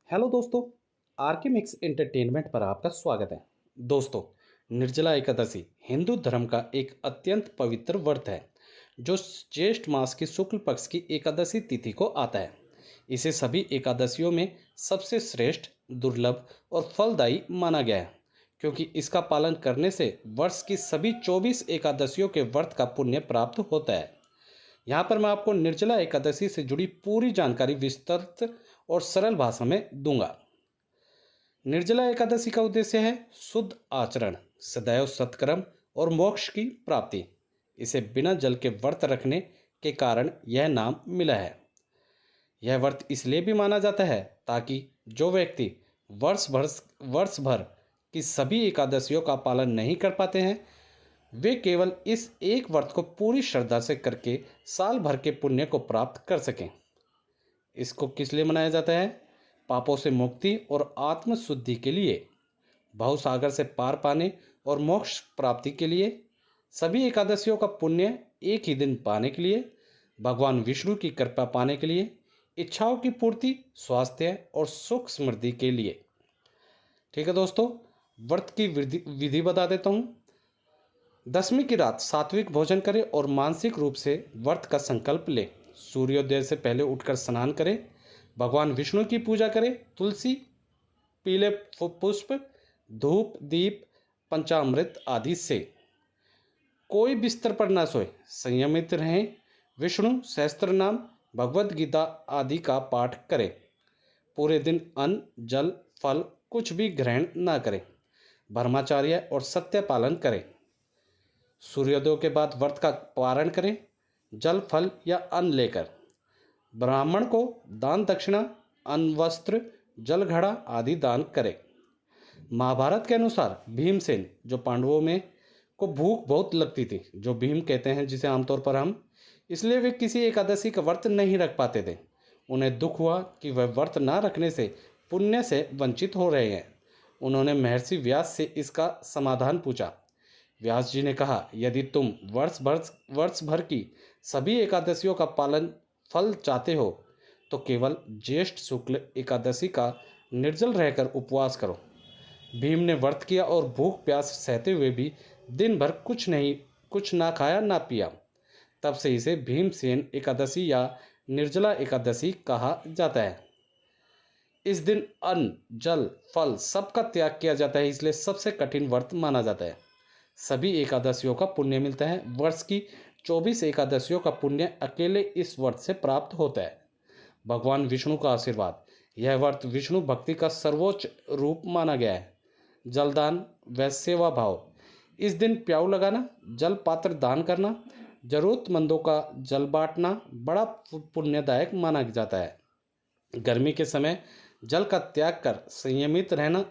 Hello दोस्तों। Are के mix entertainment पर आपका स्वागत है। दोस्तों, निर्जला एकादशी हिंदू धर्म का एक अत्यंत पवित्र व्रत है जो ज्येष्ठ मास की शुक्ल पक्ष की एकादशी तिथि को आता है। इसे सभी एकादशियों में सबसे श्रेष्ठ, दुर्लभ और फलदायी माना गया है, क्योंकि इसका पालन करने से वर्ष की सभी 24 एकादशियों के व्रत का पुण्य प्राप्त होता है। यहाँ पर मैं आपको निर्जला एकादशी से जुड़ी पूरी जानकारी विस्तृत और सरल भाषा में दूंगा। निर्जला एकादशी का उद्देश्य है शुद्ध आचरण, सदैव सत्कर्म और मोक्ष की प्राप्ति। इसे बिना जल के व्रत रखने के कारण यह नाम मिला है। यह व्रत इसलिए भी माना जाता है ताकि जो व्यक्ति वर्ष भर की सभी एकादशियों का पालन नहीं कर पाते हैं, वे केवल इस एक व्रत को पूरी श्रद्धा से करके साल भर के पुण्य को प्राप्त कर सकें। इसको किस लिए मनाया जाता है? पापों से मुक्ति और आत्म शुद्धि के लिए, भवसागर से पार पाने और मोक्ष प्राप्ति के लिए, सभी एकादशियों का पुण्य एक ही दिन पाने के लिए, भगवान विष्णु की कृपा पाने के लिए, इच्छाओं की पूर्ति, स्वास्थ्य और सुख समृद्धि के लिए। ठीक है दोस्तों, व्रत की विधि बता देता हूँ। दशमी की रात सात्विक भोजन करें और मानसिक रूप से व्रत का संकल्प लें। सूर्योदय से पहले उठकर स्नान करें, भगवान विष्णु की पूजा करें, तुलसी, पीले पुष्प, धूप, दीप, पंचामृत आदि से। कोई बिस्तर पर न सोए, संयमित रहें, विष्णु सहस्त्र नाम, भगवद गीता आदि का पाठ करें। पूरे दिन अन्न, जल, फल कुछ भी ग्रहण न करें। ब्रह्मचर्य और सत्य पालन करें। सूर्योदय के बाद व्रत का पारण करें, जल, फल या अन्न लेकर। ब्राह्मण को दान दक्षिणा, अन्न, वस्त्र, जल घड़ा आदि दान करें। महाभारत के अनुसार भीमसेन, जो पांडवों में को भूख बहुत लगती थी, जो भीम कहते हैं जिसे आमतौर पर हम, इसलिए वे किसी एकादशी का व्रत नहीं रख पाते थे। उन्हें दुख हुआ कि वह व्रत ना रखने से पुण्य से वंचित हो रहे हैं। उन्होंने महर्षि व्यास से इसका समाधान पूछा। व्यास जी ने कहा, यदि तुम वर्ष भर की सभी एकादशियों का पालन फल चाहते हो तो केवल ज्येष्ठ शुक्ल एकादशी का निर्जल रहकर उपवास करो। भीम ने व्रत किया और भूख प्यास सहते हुए भी दिन भर कुछ ना खाया ना पिया। तब से इसे भीमसेन एकादशी या निर्जला एकादशी कहा जाता है। इस दिन अन्न, जल, फल सबका त्याग किया जाता है, इसलिए सबसे कठिन व्रत माना जाता है। सभी एकादशियों का पुण्य मिलता है। वर्ष की 24 एकादशियों का पुण्य अकेले इस व्रत से प्राप्त होता है। भगवान विष्णु का आशीर्वाद। यह व्रत विष्णु भक्ति का सर्वोच्च रूप माना गया है। जलदान व सेवा भाव। इस दिन प्याऊ लगाना, जल पात्र दान करना, जरूरतमंदों का जल बांटना बड़ा पुण्यदायक माना जाता है। गर्मी के समय जल का त्याग कर संयमित रहना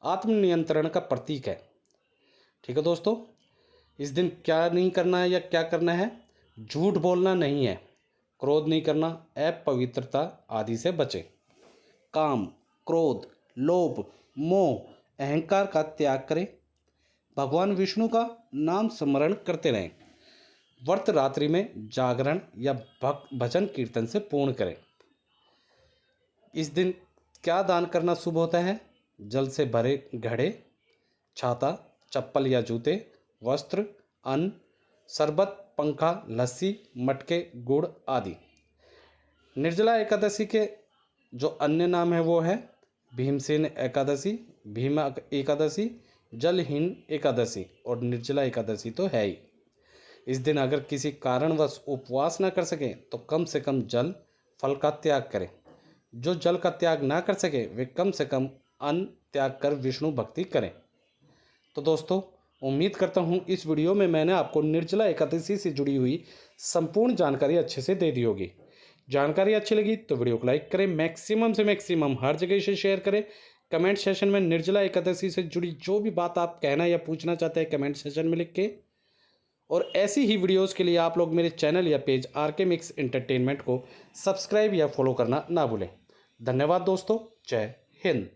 आत्मनियंत्रण का प्रतीक है। ठीक है दोस्तों, इस दिन क्या नहीं करना है या क्या करना है? झूठ बोलना नहीं है, क्रोध नहीं करना, अपवित्रता आदि से बचें। काम, क्रोध, लोभ, मोह, अहंकार का त्याग करें। भगवान विष्णु का नाम स्मरण करते रहें। व्रत रात्रि में जागरण या भजन कीर्तन से पूर्ण करें। इस दिन क्या दान करना शुभ होता है? जल से भरे घड़े, छाता, चप्पल या जूते, वस्त्र, अन्न, शरबत, पंखा, लस्सी, मटके, गुड़ आदि। निर्जला एकादशी के जो अन्य नाम है वो है भीमसेन एकादशी, भीम एकादशी, जलहीन एकादशी और निर्जला एकादशी तो है ही। इस दिन अगर किसी कारणवश उपवास ना कर सकें तो कम से कम जल, फल का त्याग करें। जो जल का त्याग ना कर सके वे कम से कम अन्न त्याग कर विष्णु भक्ति करें। तो दोस्तों, उम्मीद करता हूँ इस वीडियो में मैंने आपको निर्जला एकादशी से जुड़ी हुई संपूर्ण जानकारी अच्छे से दे दी होगी। जानकारी अच्छी लगी तो वीडियो को लाइक करें, मैक्सिमम से मैक्सिमम हर जगह से शेयर करें। कमेंट सेशन में निर्जला एकादशी से जुड़ी जो भी बात आप कहना या पूछना चाहते हैं कमेंट सेशन में लिख के। और ऐसी ही वीडियोज़ के लिए आप लोग मेरे चैनल या पेज आर के मिक्स एंटरटेनमेंट को सब्सक्राइब या फॉलो करना ना भूलें। धन्यवाद दोस्तों, जय हिंद।